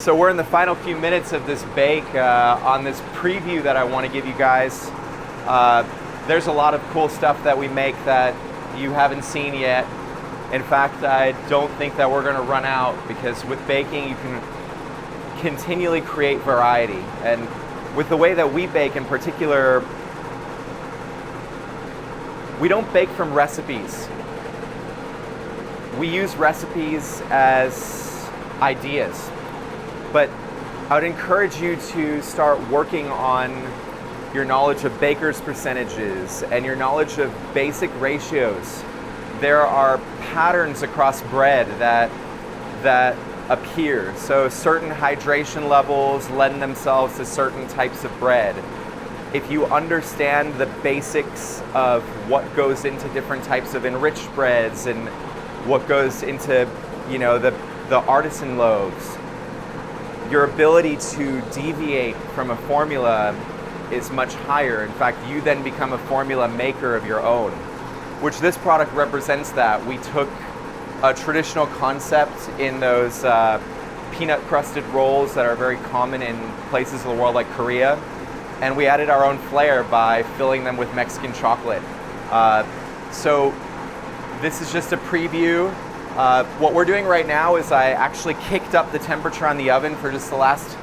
So we're in the final few minutes of this bake on this preview that I want to give you guys. There's a lot of cool stuff that we make that you haven't seen yet. In fact, I don't think that we're going to run out, because with baking you can continually create variety. And with the way that we bake in particular, we don't bake from recipes. We use recipes as ideas. But I would encourage you to start working on your knowledge of baker's percentages and your knowledge of basic ratios. There are patterns across bread that appear. So certain hydration levels lend themselves to certain types of bread. If you understand the basics of what goes into different types of enriched breads and what goes into, the artisan loaves, your ability to deviate from a formula is much higher. In fact, you then become a formula maker of your own, which this product represents. That we took a traditional concept in those peanut crusted rolls that are very common in places of the world like Korea, and we added our own flair by filling them with Mexican chocolate. So this is just a preview. What we're doing right now is I actually kicked up the temperature on the oven for just the last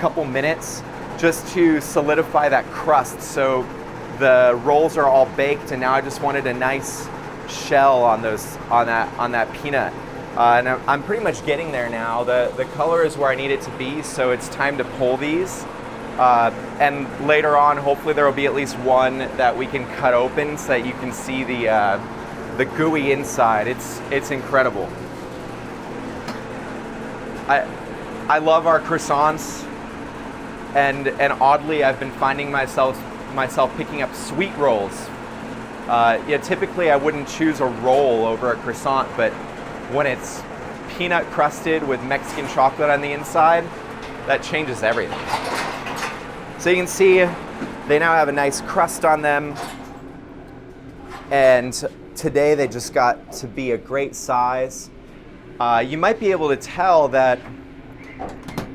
couple minutes just to solidify that crust. So the rolls are all baked, and now I just wanted a nice shell on that peanut. And I'm pretty much getting there now. The color is where I need it to be, so it's time to pull these. And later on, hopefully there will be at least one that we can cut open so that you can see the gooey inside. It's incredible. I love our croissants, and oddly I've been finding myself picking up sweet rolls. Typically I wouldn't choose a roll over a croissant, but when it's peanut crusted with Mexican chocolate on the inside, that changes everything. So you can see they now have a nice crust on them, and today they just got to be a great size. You might be able to tell that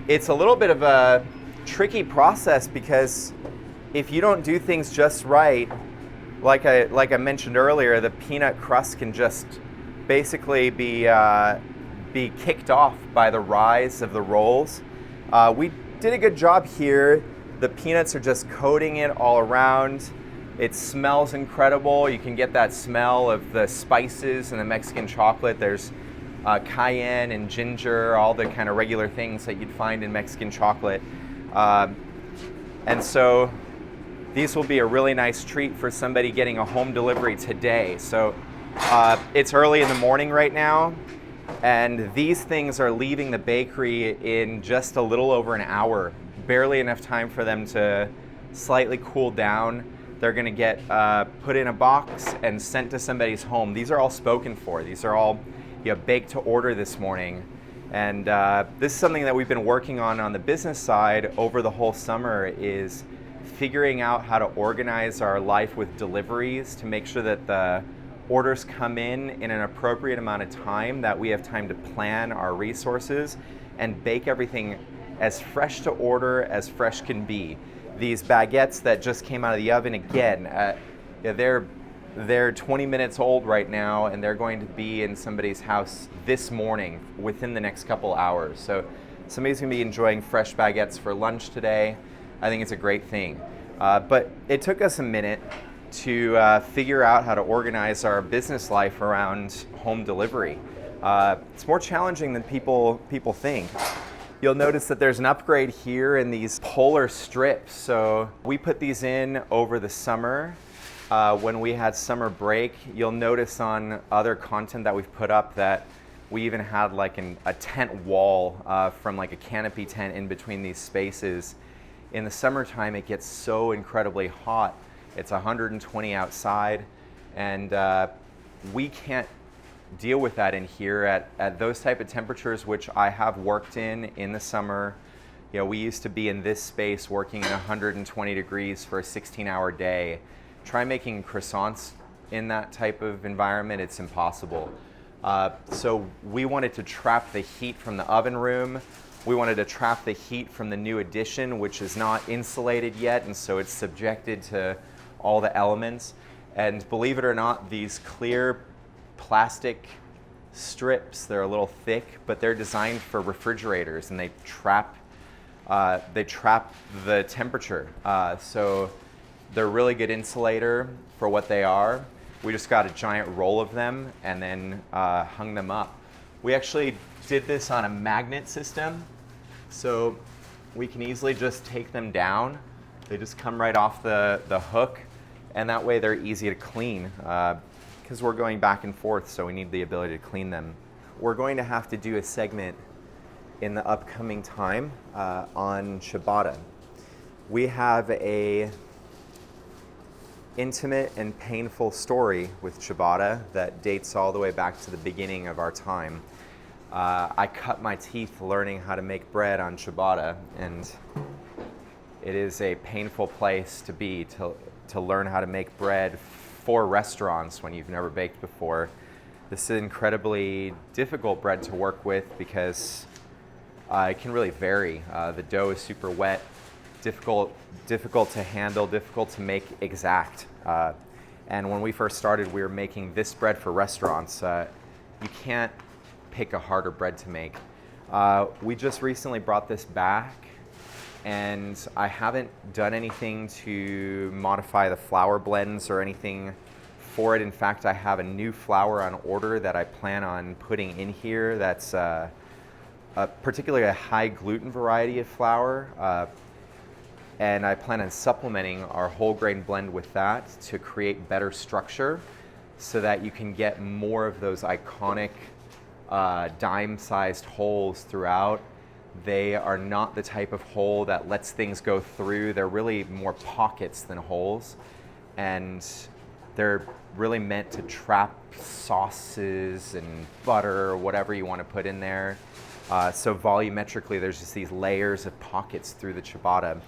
it's a little bit of a tricky process, because if you don't do things just right, like I mentioned earlier, the peanut crust can just basically be kicked off by the rise of the rolls. We did a good job here. The peanuts are just coating it all around. It smells incredible. You can get that smell of the spices and the Mexican chocolate. There's cayenne and ginger, all the kind of regular things that you'd find in Mexican chocolate. And so these will be a really nice treat for somebody getting a home delivery today. So it's early in the morning right now, and these things are leaving the bakery in just a little over an hour. Barely enough time for them to slightly cool down. They're going to get put in a box and sent to somebody's home. These are all spoken for. These are all baked to order this morning. And this is something that we've been working on the business side over the whole summer, is figuring out how to organize our life with deliveries to make sure that the orders come in an appropriate amount of time, that we have time to plan our resources and bake everything as fresh to order as fresh can be. These baguettes that just came out of the oven, again, they're 20 minutes old right now, and they're going to be in somebody's house this morning within the next couple hours. So somebody's going to be enjoying fresh baguettes for lunch today. I think it's a great thing. But it took us a minute to figure out how to organize our business life around home delivery. It's more challenging than people think. You'll notice that there's an upgrade here in these polar strips. So we put these in over the summer when we had summer break. You'll notice on other content that we've put up that we even had like a tent wall from like a canopy tent in between these spaces. In the summertime, it gets so incredibly hot. It's 120 outside, and we can't deal with that in here at those type of temperatures, which I have worked in the summer. We used to be in this space working in 120 degrees for a 16-hour day. Try making croissants in that type of environment, it's impossible. So we wanted to trap the heat from the oven room We wanted to trap the heat from the new addition, which is not insulated yet, and so it's subjected to all the elements. And believe it or not, these clear plastic strips, they're a little thick, but they're designed for refrigerators, and they trap the temperature. So they're a really good insulator for what they are. We just got a giant roll of them and then hung them up. We actually did this on a magnet system, so we can easily just take them down. They just come right off the hook, and that way they're easy to clean because we're going back and forth, so we need the ability to clean them. We're going to have to do a segment in the upcoming time on ciabatta. We have a intimate and painful story with ciabatta that dates all the way back to the beginning of our time. I cut my teeth learning how to make bread on ciabatta, and it is a painful place to be, to learn how to make bread for restaurants when you've never baked before. This is incredibly difficult bread to work with because it can really vary. The dough is super wet, difficult to handle, difficult to make exact. And when we first started, we were making this bread for restaurants. You can't pick a harder bread to make. We just recently brought this back, and I haven't done anything to modify the flour blends or anything for it. In fact, I have a new flour on order that I plan on putting in here that's particularly a high gluten variety of flour, and I plan on supplementing our whole grain blend with that to create better structure so that you can get more of those iconic dime-sized holes throughout. They are not the type of hole that lets things go through. They're really more pockets than holes, and they're really meant to trap sauces and butter or whatever you want to put in there. So volumetrically, there's just these layers of pockets through the ciabatta.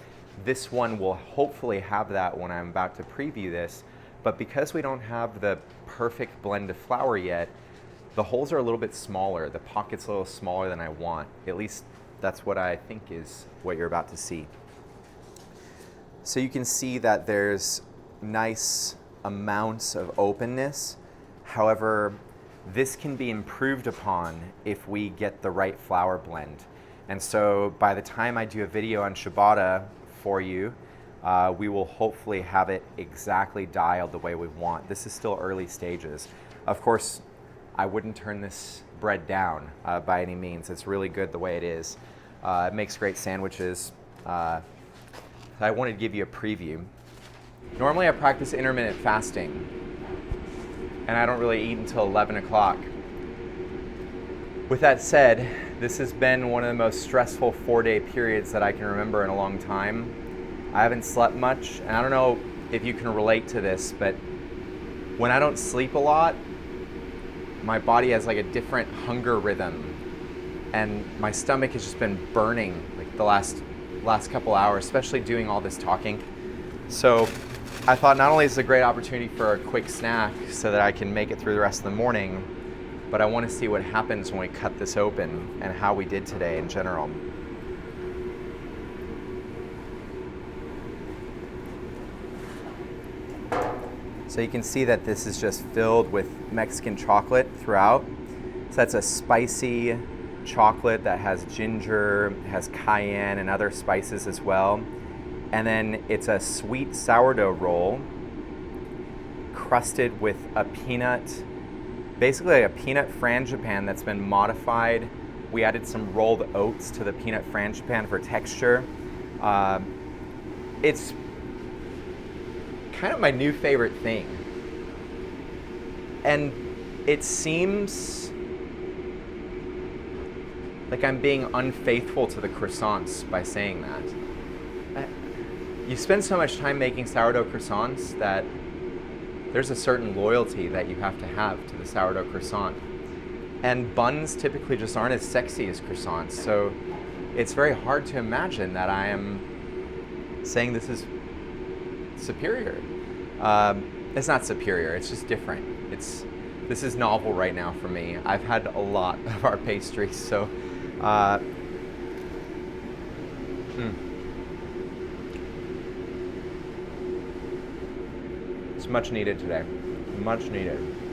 This one will hopefully have that when I'm about to preview this, but because we don't have the perfect blend of flour yet, the holes are a little bit smaller. The pocket's a little smaller than I want. At least that's what I think is what you're about to see. So you can see that there's nice amounts of openness. However, this can be improved upon if we get the right flour blend. And so by the time I do a video on ciabatta for you, we will hopefully have it exactly dialed the way we want. This is still early stages. Of course, I wouldn't turn this bread down by any means. It's really good the way it is. It makes great sandwiches. I wanted to give you a preview. Normally I practice intermittent fasting, and I don't really eat until 11 o'clock. With that said, this has been one of the most stressful 4-day periods that I can remember in a long time. I haven't slept much, and I don't know if you can relate to this, but when I don't sleep a lot, my body has like a different hunger rhythm, and my stomach has just been burning like the last couple hours, especially doing all this talking. So I thought not only is it a great opportunity for a quick snack so that I can make it through the rest of the morning, but I want to see what happens when we cut this open and how we did today in general. So you can see that this is just filled with Mexican chocolate throughout. So that's a spicy chocolate that has ginger, has cayenne and other spices as well. And then it's a sweet sourdough roll crusted with a peanut, basically a peanut frangipan that's been modified. We added some rolled oats to the peanut frangipan for texture. It's kind of my new favorite thing. And it seems like I'm being unfaithful to the croissants by saying that. You spend so much time making sourdough croissants that there's a certain loyalty that you have to the sourdough croissant. And buns typically just aren't as sexy as croissants, so it's very hard to imagine that I am saying this is superior. It's not superior, it's just different. This is novel right now for me. I've had a lot of our pastries, so It's much needed today. Much needed.